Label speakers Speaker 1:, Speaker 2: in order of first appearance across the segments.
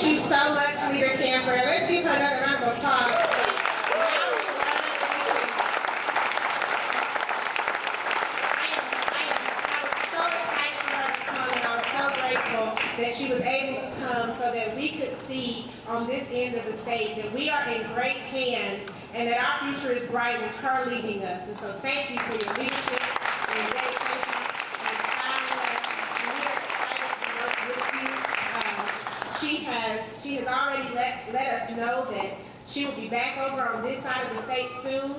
Speaker 1: Thank you so much, Leader Kamper. Let's give her another round of applause. That she was able to come so that we could see on this end of the state that we are in great hands and that our future is bright with her leading us. And so thank you for your leadership and your dedication and inspiring us. And we are excited to work with you. She has already let us know that she will be back over on this side of the state soon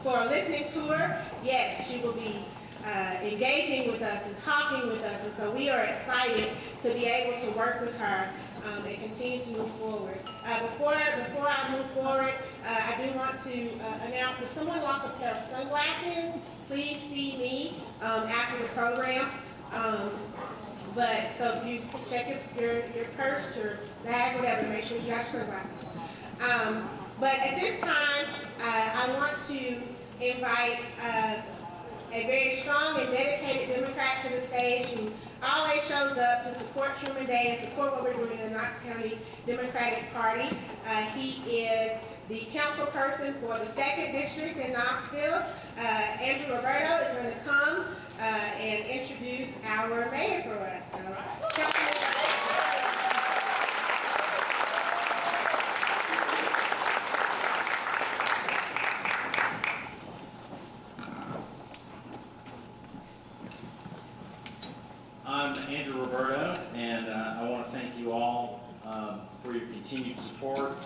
Speaker 1: for a listening tour. Yes, she will be engaging with us and talking with us, and so we are excited to be able to work with her and continue to move forward. Before I move forward, I do want to announce if someone lost a pair of sunglasses, please see me after the program. But so if you check your purse or bag, whatever, make sure you got your sunglasses. But at this time, I want to invite a very strong and dedicated Democrat to the stage who always shows up to support Truman Day and support what we're doing in the Knox County Democratic Party. He is the council person for the 2nd District in Knoxville. Andrew Roberto is going to come and introduce our mayor for us. So,
Speaker 2: I'm Andrew Roberto, and I want to thank you all for your continued support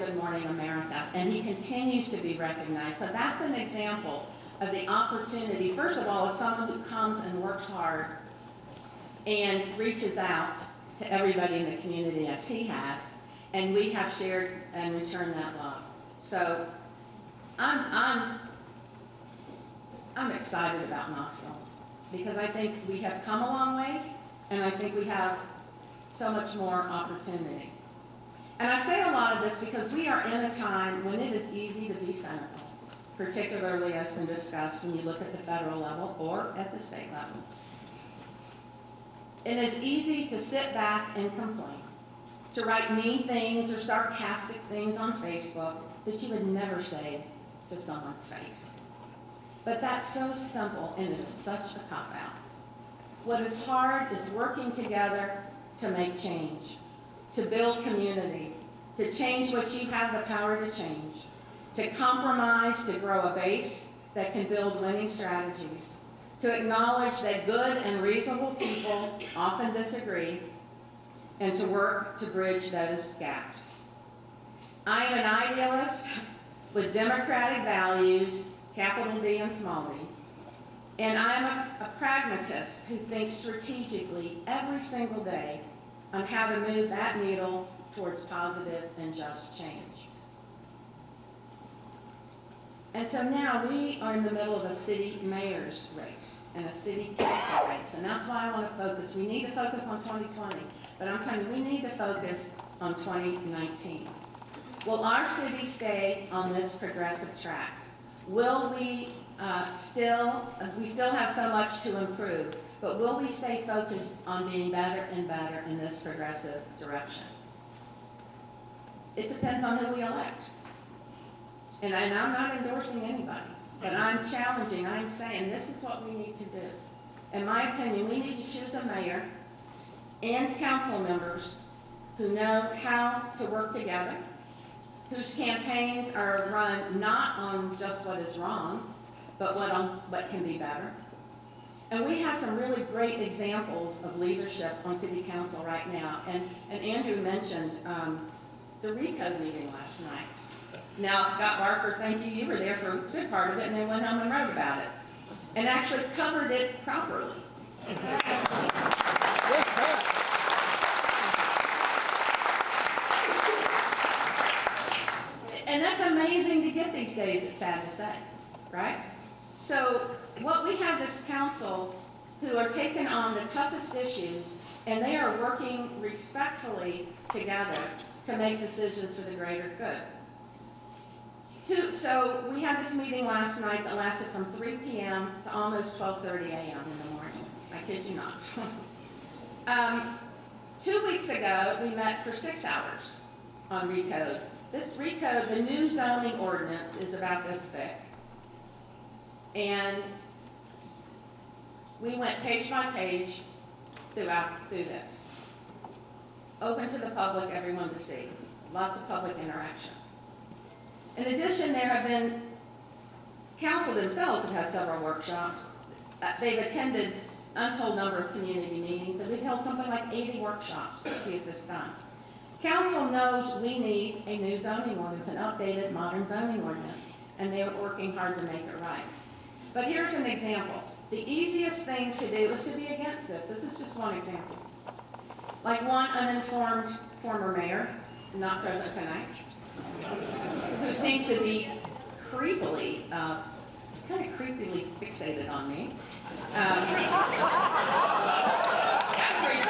Speaker 3: Good Morning America, and he continues to be recognized. So that's an example of the opportunity, first of all, as someone who comes and works hard and reaches out to everybody in the community as he has, and we have shared and returned that love. So I'm excited about Knoxville because I think we have come a long way, and I think we have so much more opportunity. And I say a lot of this because we are in a time when it is easy to be cynical, particularly as been discussed when you look at the federal level or at the state level. And it's easy to sit back and complain, to write mean things or sarcastic things on Facebook that you would never say to someone's face. But that's so simple, and it is such a cop-out. What is hard is working together to make change, to build community, to change what you have the power to change, to compromise to grow a base that can build winning strategies, to acknowledge that good and reasonable people often disagree, and to work to bridge those gaps. I am an idealist with democratic values, capital D and small d, and I'm a pragmatist who thinks strategically every single day on how to move that needle towards positive and just change. And so now we are in the middle of a city mayor's race and a city council race, and that's why I want to focus. We need to focus on 2020, but I'm telling you, we need to focus on 2019. Will our city stay on this progressive track? Will we still have so much to improve, but will we stay focused on being better and better in this progressive direction? It depends on who we elect. And I'm not endorsing anybody, but I'm challenging, I'm saying this is what we need to do. In my opinion, we need to choose a mayor and council members who know how to work together, whose campaigns are run not on just what is wrong, but what can be better. And we have some really great examples of leadership on city council right now. And Andrew mentioned the RICO meeting last night. Now, Scott Barker, thank you, you were there for a good part of it, and then went home and wrote about it, and actually covered it properly. And that's amazing to get these days, it's sad to say, right? So what we have this council who are taking on the toughest issues, and they are working respectfully together to make decisions for the greater good. So we had this meeting last night that lasted from 3 p.m. to almost 12:30 a.m. in the morning. I kid you not. 2 weeks ago, we met for 6 hours on Recode. This Recode, the new zoning ordinance, is about this thick. And we went page by page through this. Open to the public, everyone to see. Lots of public interaction. In addition, there have been, council themselves have had several workshops. They've attended untold number of community meetings, and we've held something like 80 workshops to get this done. Council knows we need a new zoning ordinance, an updated modern zoning ordinance, and they are working hard to make it right. But here's an example. The easiest thing to do is to be against this. This is just one example. Like one uninformed former mayor, not present tonight, who seems to be creepily, kind of creepily fixated on me. Kind of creepy.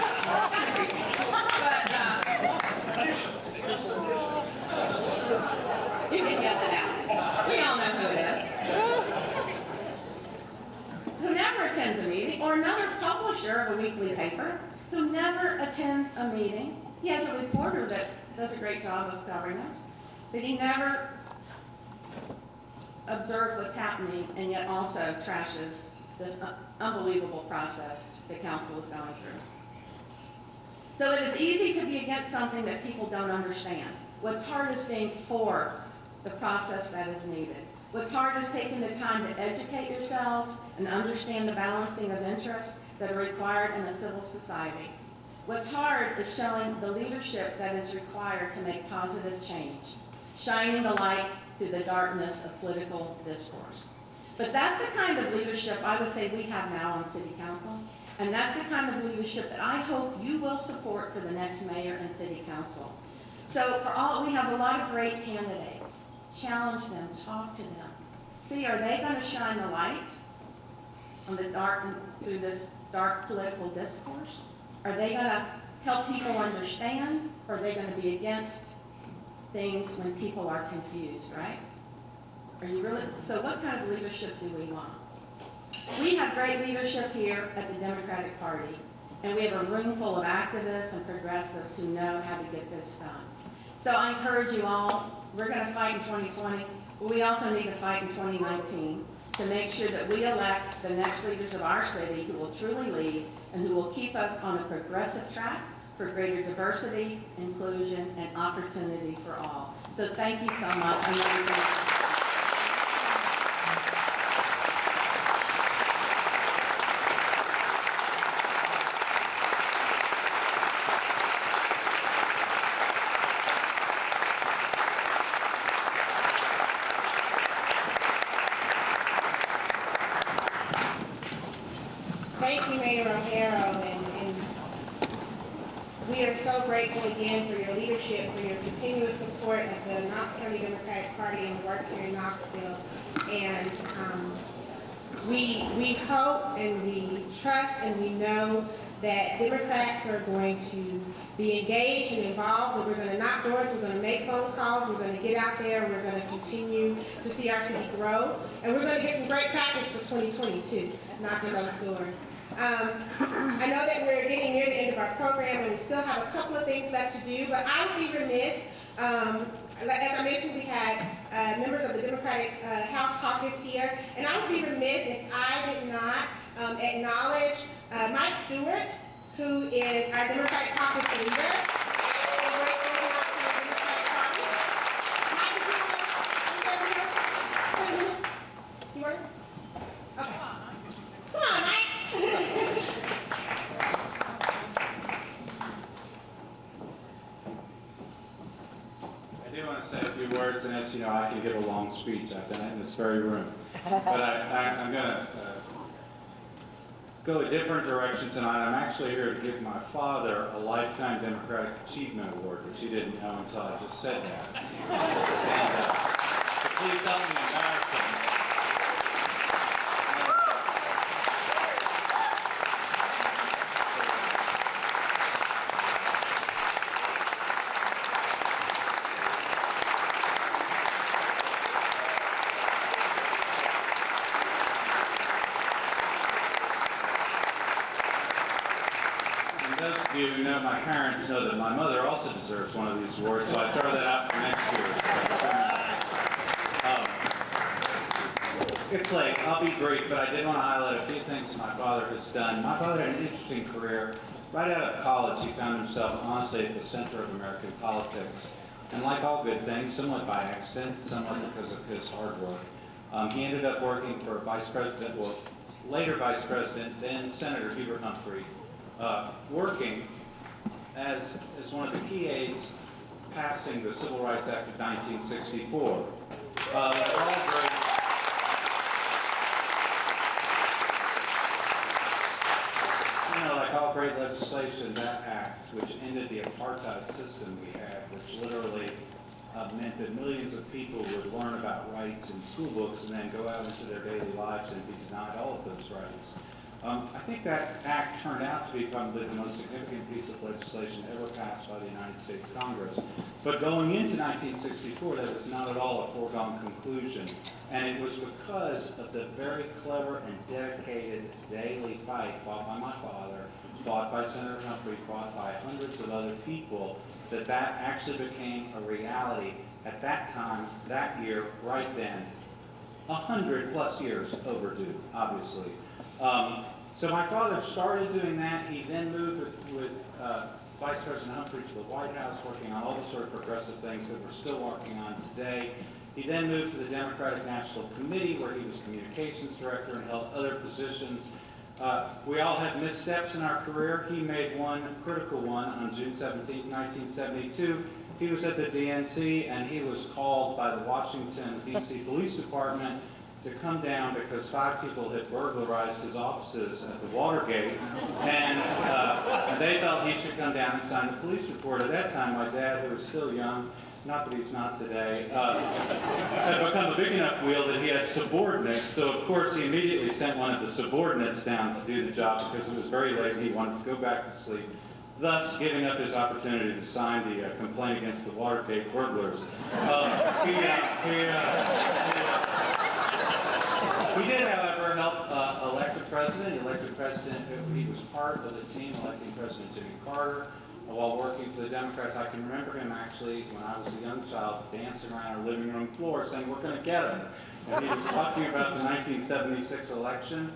Speaker 3: But you can get that out. We all know who it is. Who never attends a meeting, or another publisher of a weekly paper who never attends a meeting. He has a reporter that does a great job of covering us, but he never observed what's happening and yet also trashes this unbelievable process the council is going through. So it is easy to be against something that people don't understand. What's hard is being for the process that is needed. What's hard is taking the time to educate yourself and understand the balancing of interests that are required in a civil society. What's hard is showing the leadership that is required to make positive change. shining the light through the darkness of political discourse. But that's the kind of leadership I would say we have now on City Council, and that's the kind of leadership that I hope you will support for the next mayor and City Council. So we have a lot of great candidates. Challenge them, talk to them. See, are they going to shine the light on the dark, through this dark political discourse? Are they going to help people understand, or are they going to be against things when people are confused, right? Are you really, so what kind of leadership do we want? We have great leadership here at the Democratic Party, and we have a room full of activists and progressives who know how to get this done. So I encourage you all, we're going to fight in 2020, but we also need to fight in 2019 to make sure that we elect the next leaders of our city who will truly lead and who will keep us on a progressive track for greater diversity, inclusion, and opportunity for all. So thank you so much.
Speaker 1: Thank you, Mayor Rogero, and we are so grateful again for your leadership, for your continuous support of the Knox County Democratic Party and the work here in Knoxville. And we hope and we trust and we know that Democrats are going to be engaged and involved, that we're going to knock doors, we're going to make phone calls, we're going to get out there, we're going to continue to see our city grow, and we're going to get some great practice for 2022, knocking those doors. I know that we're getting near the end of our program and we still have a couple of things left to do, but I would be remiss, as I mentioned, we had members of the Democratic House Caucus here, and I would be remiss if I did not acknowledge Mike Stewart, who is our Democratic Caucus leader. You want it? Okay. Come on, Mike.
Speaker 4: I do want to say a few words, and as you know, I can give a long speech. I've done it in this very room. But I'm going to go a different direction tonight. I'm actually here to give my father a Lifetime Democratic Achievement Award, which he didn't know until I just said that. And so please help me embarrass him. Those of you who know my parents know that my mother also deserves one of these awards, so I throw that out for next year. It's late. I'll be brief, but I did want to highlight a few things my father has done. My father had an interesting career. Right out of college, he found himself honestly at the center of American politics. And like all good things, somewhat by accident, somewhat because of his hard work, he ended up working for Vice President, well, later Vice President, then Senator Hubert Humphrey, working as one of the key aides passing the Civil Rights Act of 1964. All great. You know, like all great legislation, that act, which ended the apartheid system we had, which literally meant that millions of people would learn about rights in school books and then go out into their daily lives and be denied all of those rights. I think that act turned out to be probably the most significant piece of legislation ever passed by the United States Congress. But going into 1964, that was not at all a foregone conclusion. And it was because of the very clever and dedicated daily fight fought by my father, fought by Senator Humphrey, fought by hundreds of other people, that actually became a reality at that time, that year, right then. 100+ years overdue, obviously. So my father started doing that. He then moved with Vice President Humphrey to the White House, working on all the sort of progressive things that we're still working on today. He then moved to the Democratic National Committee, where he was communications director and held other positions. We all have missteps in our career. He made one critical one on June 17, 1972, he was at the DNC, and he was called by the Washington, D.C. Police Department to come down because 5 people had burglarized his offices at the Watergate, and they felt he should come down and sign the police report. At that time, my dad, who was still young, not that he's not today, had become a big enough wheel that he had subordinates. So, of course, he immediately sent one of the subordinates down to do the job because it was very late and he wanted to go back to sleep, thus giving up his opportunity to sign the complaint against the Watergate burglars. He did, however, help elect a president. He elected president. He was part of the team electing President Jimmy Carter. While working for the Democrats, I can remember him actually, when I was a young child, dancing around our living room floor saying, "We're going to get him." And he was talking about the 1976 election.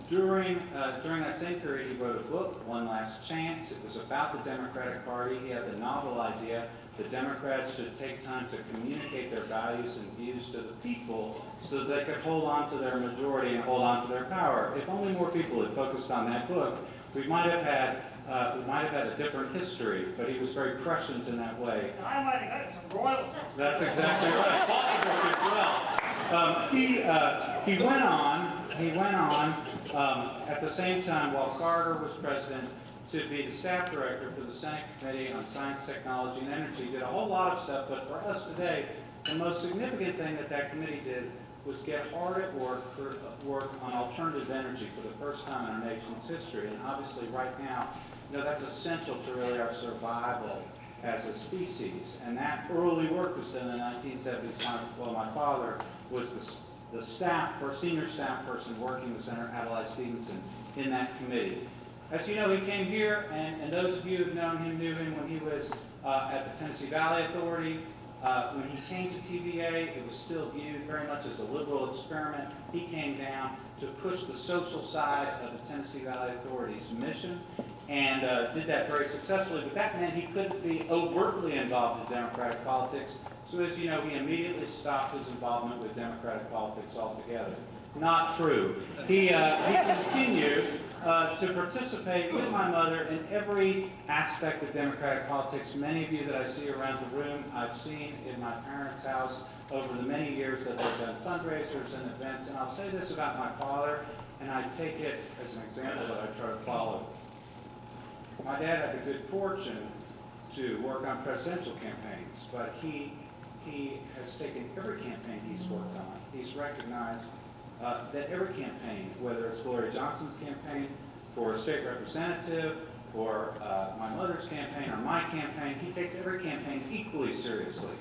Speaker 4: During that same period, he wrote a book, One Last Chance. It was about the Democratic Party. He had the novel idea that Democrats should take time to communicate their values and views to the people so they could hold on to their majority and hold on to their power. If only more people had focused on that book, we might have had a different history, but he was very prescient in that way.
Speaker 5: And I might have got some royalties.
Speaker 4: That's exactly right. Bought the book as well. He went on at the same time while Carter was president to be the staff director for the Senate Committee on Science, Technology, and Energy. Did a whole lot of stuff, but for us today, the most significant thing that committee did was get hard at work on alternative energy for the first time in our nation's history. And obviously right now, that's essential to really our survival as a species. And that early work was done in the 1970s. My father was the senior staff person working with Senator Adlai Stevenson in that committee. As you know, he came here, and those of you who've known him knew him when he was at the Tennessee Valley Authority. When he came to TVA, it was still viewed very much as a liberal experiment. He came down to push the social side of the Tennessee Valley Authority's mission and did that very successfully, but that meant he couldn't be overtly involved in Democratic politics. So as you know, he immediately stopped his involvement with Democratic politics altogether. Not true. He continued to participate with my mother in every aspect of Democratic politics. Many of you that I see around the room, I've seen in my parents' house over the many years that they've done fundraisers and events. And I'll say this about my father, and I take it as an example that I try to follow. My dad had the good fortune to work on presidential campaigns, but he has taken every campaign he's worked on. He's recognized that every campaign, whether it's Gloria Johnson's campaign for a state representative, or my mother's campaign, or my campaign, he takes every campaign equally seriously.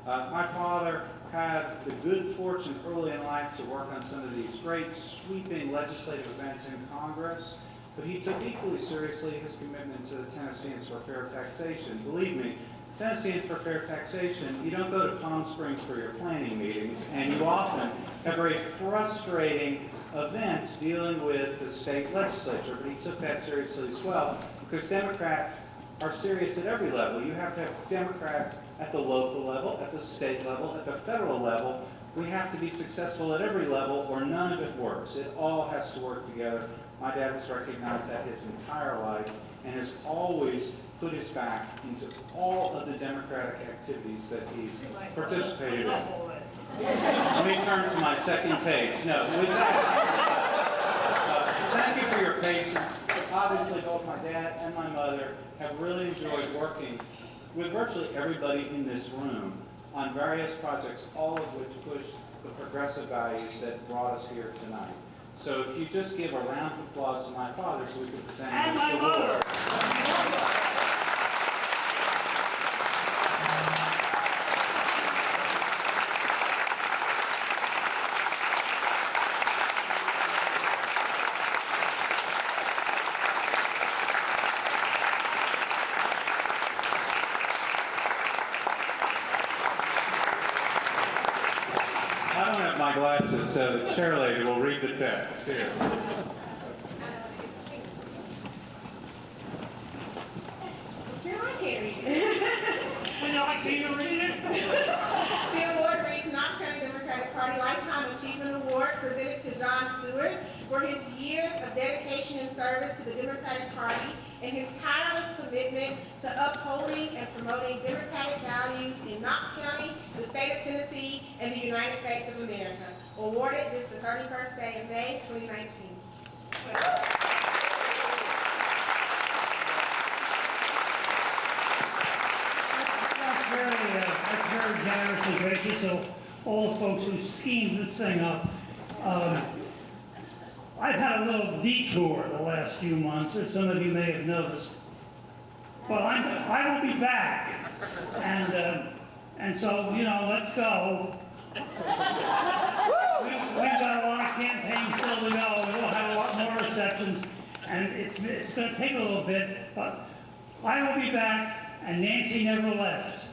Speaker 4: My father had the good fortune early in life to work on some of these great sweeping legislative events in Congress, but he took equally seriously his commitment to the Tennesseans for Fair Taxation. Believe me, Tennesseans for Fair Taxation, you don't go to Palm Springs for your planning meetings, and you often have very frustrating events dealing with the state legislature, but he took that seriously as well, because Democrats are serious at every level. You have to have Democrats at the local level, at the state level, at the federal level. We have to be successful at every level, or none of it works. It all has to work together. My dad has recognized that his entire life, and has always put his back into all of the democratic activities that he's participated in. Let me turn to my second page. No, with that, thank you for your patience. Obviously, both my dad and my mother have really enjoyed working with virtually everybody in this room on various projects, all of which push the progressive values that brought us here tonight. So if you just give a round of applause to my father so we can present him
Speaker 5: And my
Speaker 4: this
Speaker 5: mother.
Speaker 4: award. I don't have my glasses, so the chair lady will read the text. Here.
Speaker 1: Here I carry it.
Speaker 5: Would you like me to read it?
Speaker 1: The award reads Knox County Democratic Party Lifetime Achievement Award presented to John Stewart for his years of dedication and service to the Democratic Party and his tireless commitment to upholding and promoting democratic values in Knox County, the state of Tennessee, and the United States of America. Awarded this the 31st day of May, 2019.
Speaker 5: That's very generous and gracious of all the folks who schemed this thing up. I've had a little detour the last few months, as some of you may have noticed. But I will be back, and so, you know, let's go. We've got a lot of campaigns still to go. We'll have a lot more receptions, and it's going to take a little bit, but I will be back, and Nancy never left.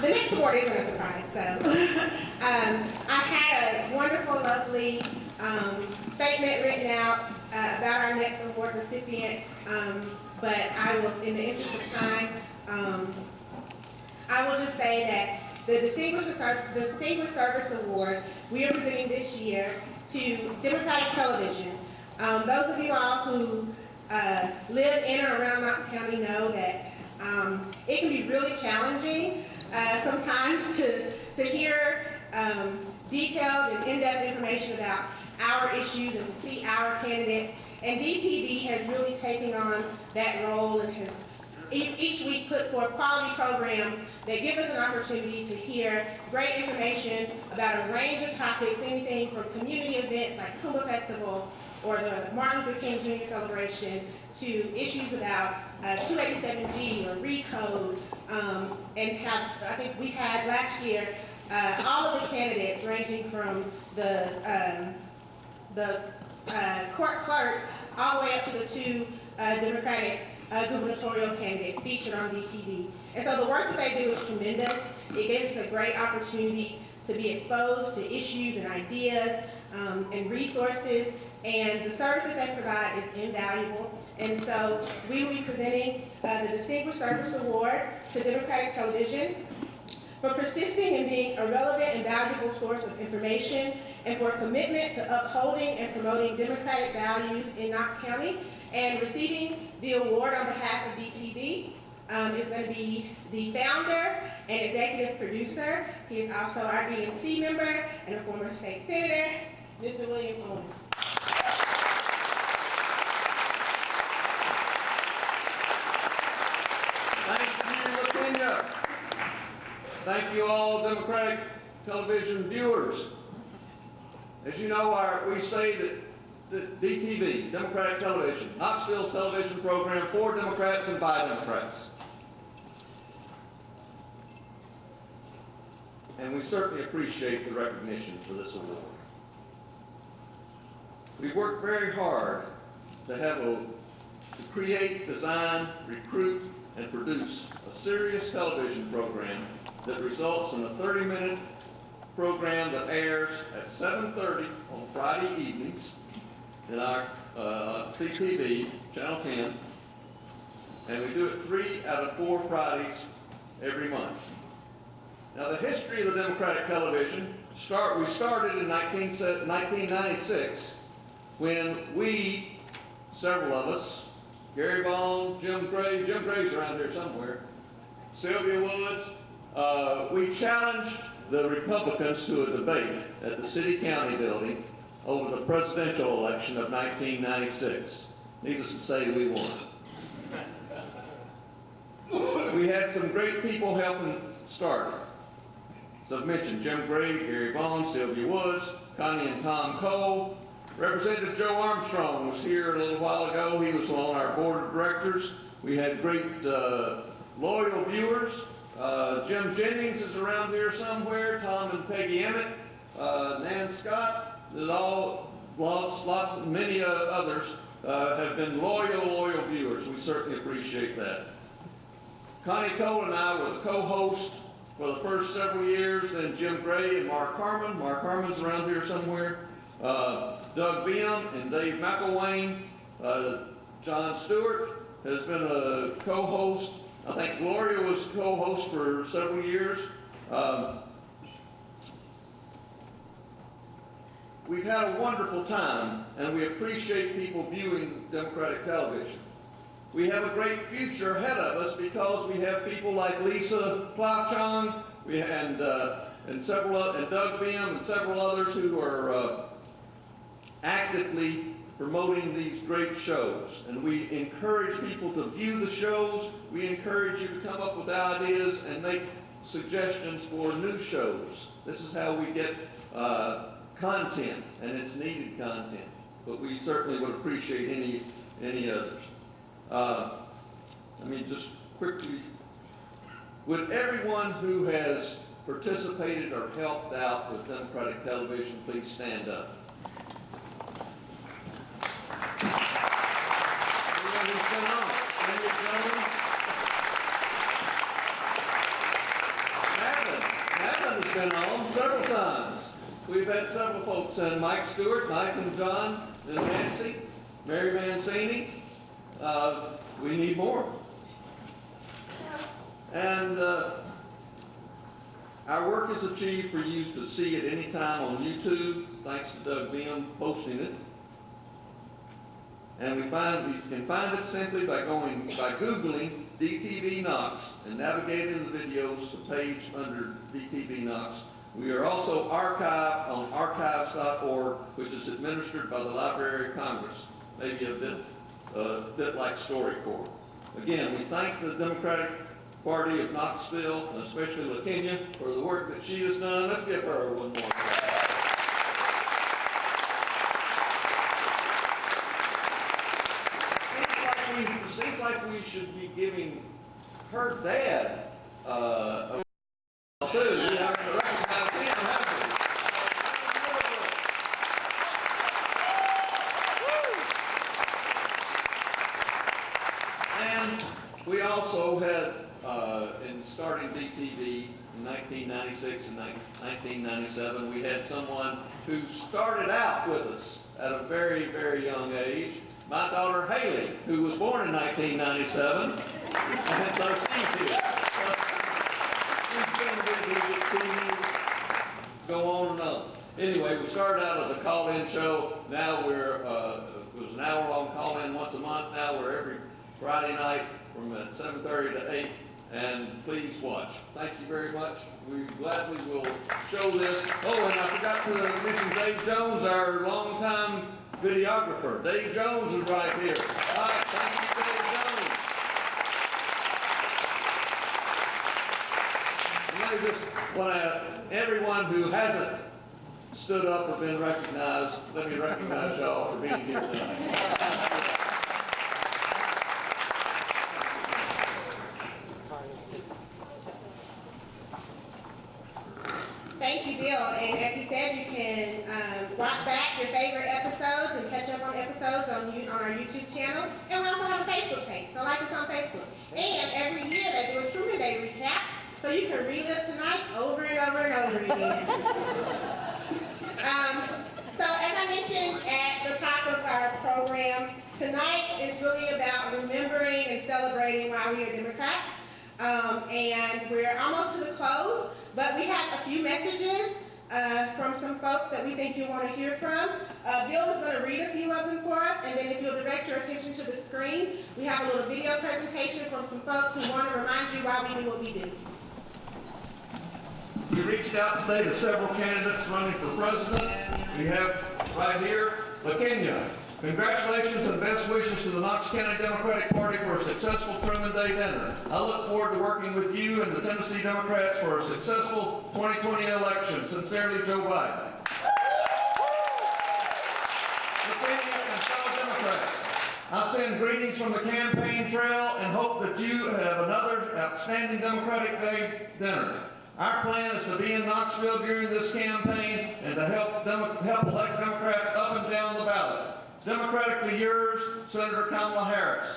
Speaker 1: The next award isn't a surprise, so I had a wonderful, lovely statement written out about our next award recipient, but I will, in the interest of time, I will just say that the Distinguished Service Award we are presenting this year to Democratic Television. Those of you all who live in or around Knox County know that it can be really challenging sometimes to hear detailed and in-depth information about our issues and to see our candidates. And DTV has really taken on that role and has each week puts forth quality programs that give us an opportunity to hear great information about a range of topics, anything from community events like Kamper Festival or the Martin Luther King Jr. celebration to issues about 287G or RECODE, and I think we had last year all of the candidates ranging from the court clerk all the way up to the two Democratic gubernatorial candidates featured on DTV. And so the work that they do is tremendous. It gives us a great opportunity to be exposed to issues and ideas and resources, and the service that they provide is invaluable. And so we will be presenting the Distinguished Service Award to Democratic Television for persisting in being a relevant and valuable source of information and for a commitment to upholding and promoting democratic values in Knox County. And receiving the award on behalf of DTV is going to be the founder and executive producer. He is also our DNC member and a former state senator, Mr. William Owen.
Speaker 6: Thank you, LaTonya. Thank you all Democratic television viewers. As you know, we say that the DTV, Democratic Television, Knoxville's television program for Democrats and by Democrats. And we certainly appreciate the recognition for this award. We worked very hard to create, design, recruit, and produce a serious television program that results in a 30-minute program that airs at 7:30 on Friday evenings in our CTV, Channel 10, and we do it 3 out of 4 Fridays every month. Now, the history of the Democratic television, we started in 1996 when we, several of us, Gary Vaughn, Jim Gray's around here somewhere, Sylvia Woods, we challenged the Republicans to a debate at the city-county building over the presidential election of 1996. Needless to say, we won. We had some great people helping start it. As I've mentioned, Jim Gray, Gary Vaughn, Sylvia Woods, Connie and Tom Cole. Representative Joe Armstrong was here a little while ago. He was on our board of directors. We had great loyal viewers. Jim Jennings is around here somewhere, Tom and Peggy Emmett, Nan Scott, many others have been loyal viewers. We certainly appreciate that. Connie Cole and I were the co-hosts for the first several years, then Jim Gray and Mark Harmon. Mark Harmon's around here somewhere. Doug Beam and Dave McElwain. John Stewart has been a co-host. I think Gloria was co-host for several years. We've had a wonderful time, and we appreciate people viewing Democratic television. We have a great future ahead of us because we have people like Lisa Plowchung and Doug Beam and several others who are actively promoting these great shows. And we encourage people to view the shows. We encourage you to come up with ideas and make suggestions for new shows. This is how we get content, and it's needed content. But we certainly would appreciate any others. Let me just quickly, would everyone who has participated or helped out with Democratic television please stand up? Everyone who's been on it. Madeline has been on several times. We've had several folks, and Mike Stewart, Mike and John, and Nancy, Mary Mancini. We need more. And our work is achieved for you to see at any time on YouTube, thanks to Doug Beam posting it. And you can find it simply by Googling DTV Knox and navigating the videos to page under DTV Knox. We are also archived on archives.org, which is administered by the Library of Congress, maybe a bit like StoryCorps. Again, we thank the Democratic Party of Knoxville, and especially LaKenya, for the work that she has done. Let's give her one more. Seems like we should be giving her dad a too. We have to recognize him, haven't we? And we also had, in starting DTV in 1996 and 1997, we had someone who started out with us at a very, very young age. My daughter Haley, who was born in 1997, and so she's here. Go on and on. Anyway, we started out as a call-in show. Now it was an hour-long call-in once a month. Now we're every Friday night from 7:30 to 8. And please watch. Thank you very much. We gladly will show this. Oh, and I forgot to mention Dave Jones, our longtime videographer. Dave Jones is right here. All right, thank you, Dave Jones. And I just want to, everyone who hasn't stood up or been recognized, let me recognize y'all for being here tonight.
Speaker 1: Thank you, Bill. And as he said, you can watch back your favorite episodes and catch up on episodes on our YouTube channel. And we also have a Facebook page, so like us on Facebook. And every year they do a Truman Day recap, so you can relive tonight over and over and over again. So as I mentioned at the top of our program, tonight is really about remembering and celebrating why we are Democrats. And we're almost to the close, but we have a few messages from some folks that we think you want to hear from. Bill is going to read a few of them for us, and then if you'll direct your attention to the screen, we have a little video presentation from some folks who want to remind you why we do what we do.
Speaker 6: We reached out today to several candidates running for president. We have right here, LaKenya. Congratulations and best wishes to the Knox County Democratic Party for a successful Truman Day dinner. I look forward to working with you and the Tennessee Democrats for a successful 2020 election. Sincerely, Joe Biden. LaKenya and fellow Democrats, I send greetings from the campaign trail and hope that you have another outstanding Democratic Day dinner. Our plan is to be in Knoxville during this campaign and to help elect Democrats up and down the ballot. Democratically yours, Senator Kamala Harris.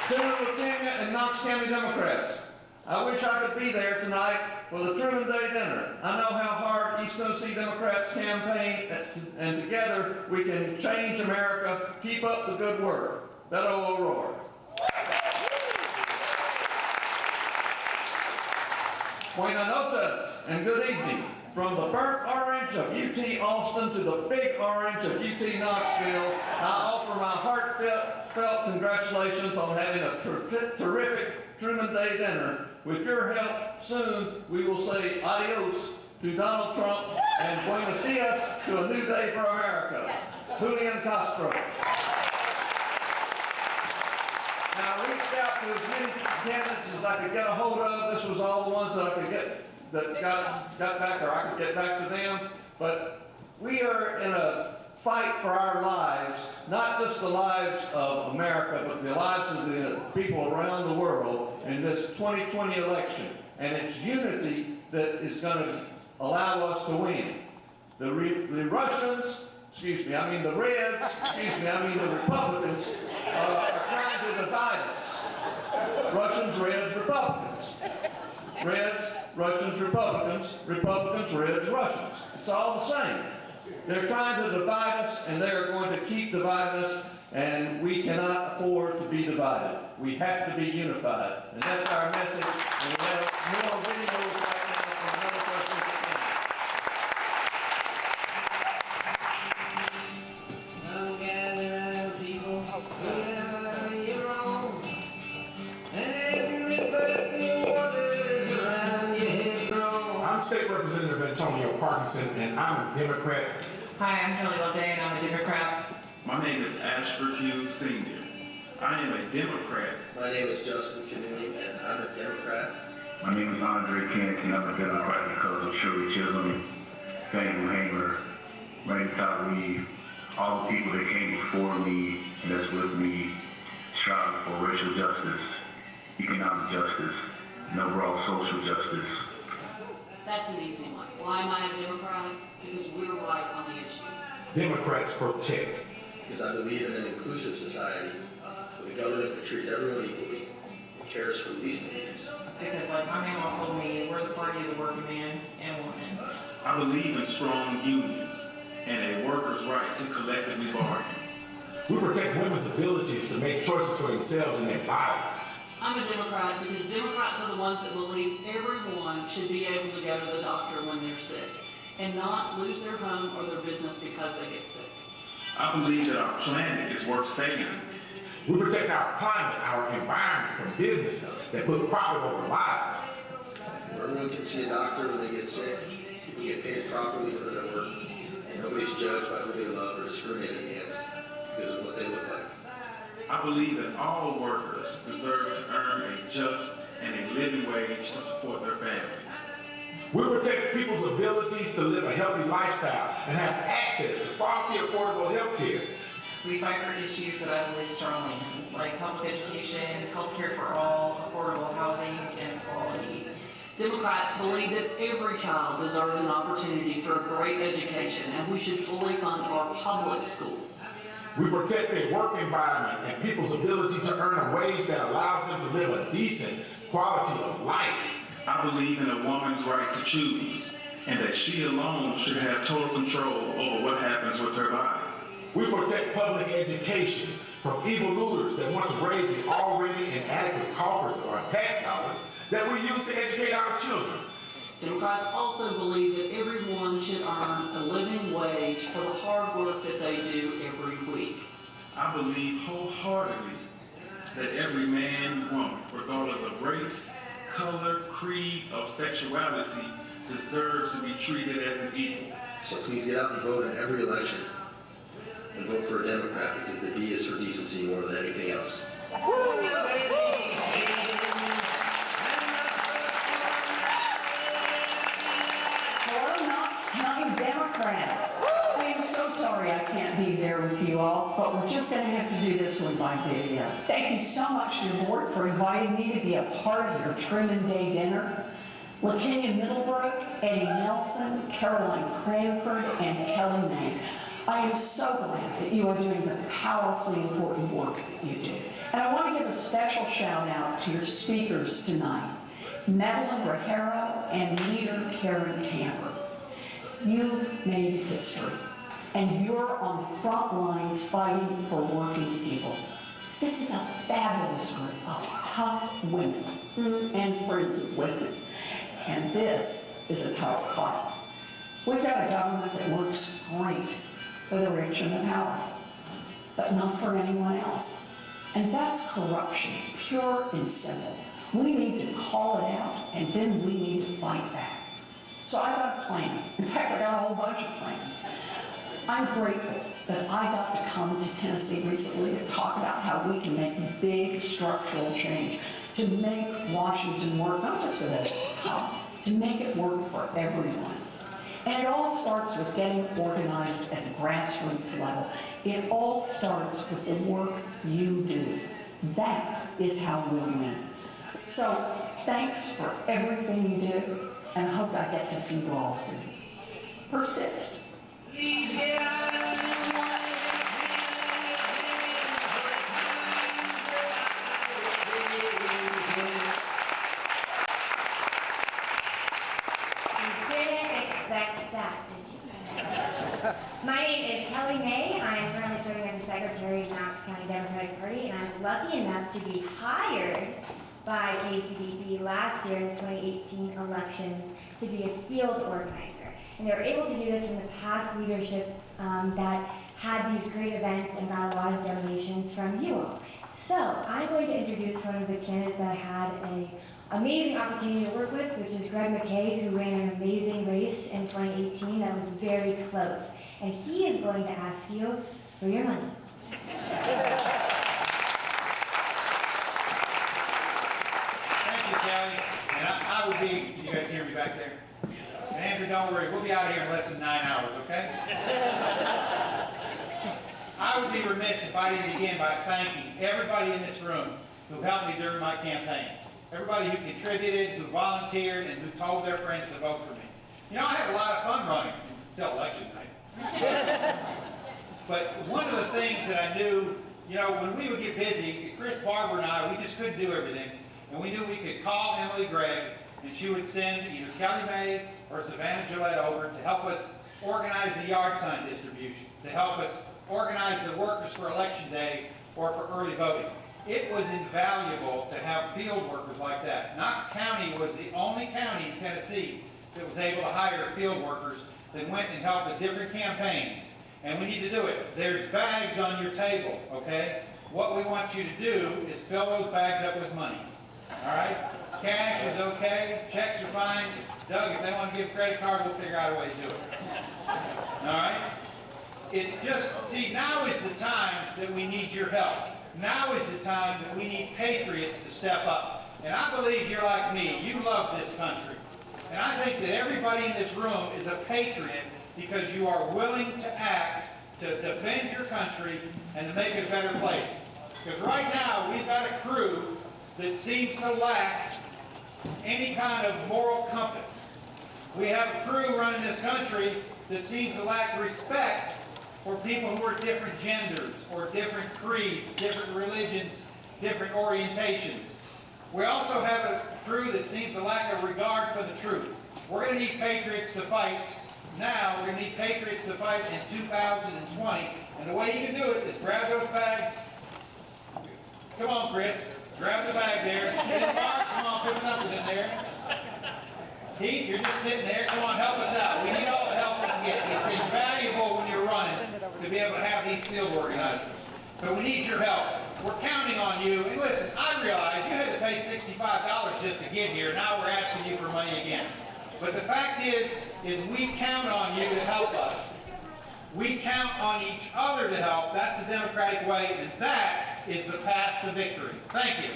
Speaker 6: Senator Lieutenant and Knox County Democrats, I wish I could be there tonight for the Truman Day dinner. I know how hard East Tennessee Democrats campaign, and together we can change America. Keep up the good work. Beto O'Rourke. Buenas noches and good evening. From the burnt orange of UT Austin to the big orange of UT Knoxville, I offer my heartfelt congratulations on having a terrific Truman Day dinner. With your help, soon we will say adios to Donald Trump and buenos dias to a new day for America. Yes. Julian Castro. Now, I reached out to as many candidates as I could get a hold of. This was all the ones that I could get, that got back, or I could get back to them. But we are in a fight for our lives, not just the lives of America, but the lives of the people around the world in this 2020 election. And it's unity that is going to allow us to win. The Russians, the Reds, the Republicans are trying to divide us. Russians, Reds, Republicans. Reds, Russians, Republicans, Republicans, Reds, Russians. It's all the same. They're trying to divide us, and they're going to keep dividing us, and we cannot afford to be divided. We have to be unified, and that's our message. And we have more videos right now from another person.
Speaker 7: Come gather round, people, wherever you roam, and everybody waters around your head grow.
Speaker 8: I'm State Representative Antonio Parkinson, and I'm a Democrat.
Speaker 9: Hi, I'm Kelly Loveday, and I'm a Democrat.
Speaker 10: My name is Ashford Hughes Sr. I am a Democrat.
Speaker 11: My name is Justin Canoe, and I'm a Democrat.
Speaker 12: My name is Andre Kennedy, and I'm a Democrat because of Shirley Chisholm, Daniel Hamer, Randy Todd Reed, all the people that came before me and that's with me, striving for racial justice, economic justice, and overall social justice.
Speaker 13: That's an easy one. Why am I a Democrat? Because we're right on the issues.
Speaker 8: Democrats protect.
Speaker 11: Because I believe in an inclusive society with a government that treats everyone equally and cares for the least of these.
Speaker 9: Because like my mama told me, we're the party of the working man and woman.
Speaker 10: I believe in strong unions and a worker's right to collectively bargain.
Speaker 8: We protect women's abilities to make choices for themselves and their bodies.
Speaker 13: I'm a Democrat because Democrats are the ones that believe everyone should be able to go to the doctor when they're sick and not lose their home or their business because they get sick.
Speaker 10: I believe that our planet is worth saving.
Speaker 8: We protect our climate, our environment from businesses that put profit over lives.
Speaker 11: Everyone can see a doctor when they get sick. People get paid properly for their work. And nobody's judged by who they love or discriminated against because of what they look like.
Speaker 10: I believe that all workers deserve to earn a just and a living wage to support their families.
Speaker 8: We protect people's abilities to live a healthy lifestyle and have access to quality, affordable health care.
Speaker 9: We fight for issues that I believe strongly in, like public education, health care for all, affordable housing, and equality.
Speaker 13: Democrats believe that every child deserves an opportunity for a great education, and we should fully fund our public schools.
Speaker 8: We protect their work environment and people's ability to earn a wage that allows them to live a decent quality of life.
Speaker 10: I believe in a woman's right to choose, and that she alone should have total control over what happens with her body.
Speaker 8: We protect public education from evil rulers that want to raise the already inadequate coffers of our tax dollars that we use to educate our children.
Speaker 13: Democrats also believe that everyone should earn a living wage for the hard work that they do every week.
Speaker 10: I believe wholeheartedly that every man and woman, regardless of race, color, creed, or sexuality, deserves to be treated as an equal.
Speaker 11: So please get out and vote in every election and vote for a Democrat because the D is for decency more than anything else.
Speaker 3: Hello, Knox County Democrats.
Speaker 14: so sorry I can't be there with you all, but we're just going to have to do this one by video. Thank you so much to your board for inviting me to be a part of your Truman Day dinner. LaKenya Middlebrook, Eddie Nelson, Caroline Cranford, and Kelly May. I am so glad that you are doing the powerfully important work that you do. And I want to give a special shout out to your speakers tonight, Madeline Rogero and leader Karen Kamper. You've made history, and you're on the front lines fighting for working people. This is a fabulous group of tough women and friends of women, and this is a tough fight. We've got a government that works great for the rich and the powerful, but not for anyone else. And that's corruption, pure and simple. We need to call it out, and then we need to fight back. So I got a plan. In fact, I got a whole bunch of plans. I'm grateful that I got to come to Tennessee recently to talk about how we can make big structural change, to make Washington work, not just for those top, to make it work for everyone. And it all starts with getting organized at the grassroots level. It all starts with the work you do. That is how we'll win. So thanks for everything you do, and I hope I get to see you all soon. Persist.
Speaker 7: Please get out of the way.
Speaker 15: You didn't expect that, did you? My name is Kelly May. I am currently serving as the Secretary of Knox County Democratic Party, and I was lucky enough to be hired by KCBP last year in the 2018 elections to be a field organizer. And they were able to do this from the past leadership that had these great events and got a lot of donations from you all. So I'm going to introduce one of the candidates that I had an amazing opportunity to work with, which is Greg McKay, who ran an amazing race in 2018 that was very close. And he is going to ask you for your money.
Speaker 16: Kelly, and I would be, can you guys hear me back there? And Andrew, don't worry, we'll be out here in less than 9 hours, okay? I would be remiss if I didn't begin by thanking everybody in this room who helped me during my campaign. Everybody who contributed, who volunteered, and who told their friends to vote for me. You know, I had a lot of fun running until election night. But one of the things that I knew, you know, when we would get busy, Chris Barber and I, we just couldn't do everything. And we knew we could call Emily Gregg, and she would send either Kelly May or Savannah Gillette over to help us organize the yard sign distribution, to help us organize the workers for Election Day or for early voting. It was invaluable to have field workers like that. Knox County was the only county in Tennessee that was able to hire field workers that went and helped with different campaigns. And we need to do it. There's bags on your table, okay? What we want you to do is fill those bags up with money. All right? Cash is okay. Checks are fine. Doug, if they want to give a credit card, we'll figure out a way to do it. All right? It's just, see, now is the time that we need your help. Now is the time that we need patriots to step up. And I believe you're like me. You love this country. And I think that everybody in this room is a patriot because you are willing to act to defend your country and to make it a better place. Because right now, we've got a crew that seems to lack any kind of moral compass. We have a crew running this country that seems to lack respect for people who are different genders or different creeds, different religions, different orientations. We also have a crew that seems to lack a regard for the truth. We're going to need patriots to fight now. We're going to need patriots to fight in 2020. And the way you can do it is grab those bags. Come on, Chris. Grab the bag there. Mark, come on, put something in there. Heath, you're just sitting there. Come on, help us out. We need all the help we can get. It's invaluable when you're running to be able to have these field organizers. So we need your help. We're counting on you. And listen, I realize you had to pay $65 just to get here. Now we're asking you for money again. But the fact is we count on you to help us. We count on each other to help. That's the democratic way, and that is the path to victory. Thank you.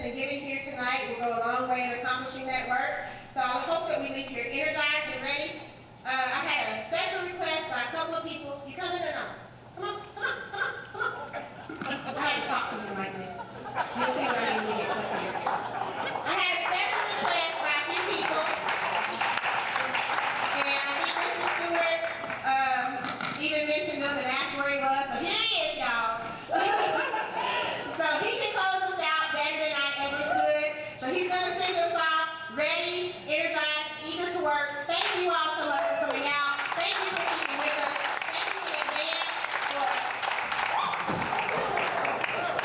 Speaker 1: and getting here tonight will go a long way in accomplishing that work. So I hope that we leave here energized and ready. I had a special request by a couple of people. You coming or not? Come on, come on, come on, come on. I had to talk to them like this. You'll see what I mean when we get stuck here. I had a special request by a few people. And I think Mr. Stewart even mentioned them and asked where he was. So here he is, y'all. So he can close us out better than I ever could. So he's going to send us off ready, energized, eager to work. Thank you all so much for coming out. Thank you for sitting with us. Thank you in advance for...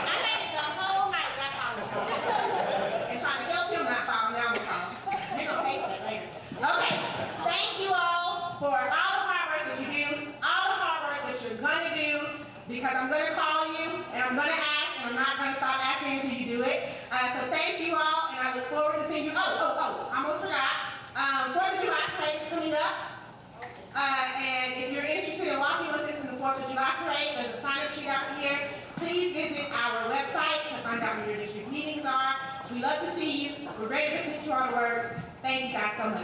Speaker 1: I had it the whole night without falling down. And trying to help him not falling down the phone. You're going to pay for that later. Okay. Thank you all for all the hard work that you do, all the hard work that you're going to do, because I'm going to call you, and I'm going to ask, and I'm not going to stop asking until you do it. So thank you all, and I look forward to seeing you. I almost forgot. 4th of July parade is coming up. And if you're interested in walking with us in the 4th of July parade, there's a sign-up sheet out here. Please visit our website to find out where your district meetings are. We love to see you. We're ready to put you on to work. Thank you guys so much.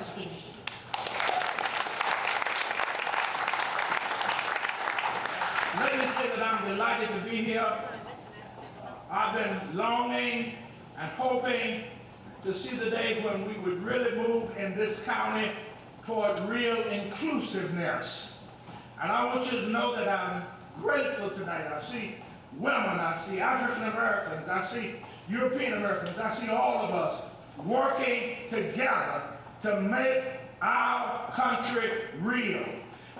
Speaker 7: Let me say that I'm delighted to be here. I've been longing and hoping to see the day when we would really move in this county toward real inclusiveness. And I want you to know that I'm grateful tonight. I see women, I see African Americans, I see European Americans, I see all of us working together to make our country real.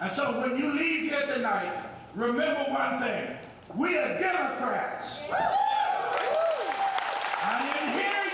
Speaker 7: And so when you leave here tonight, remember one thing, we are Democrats. And in here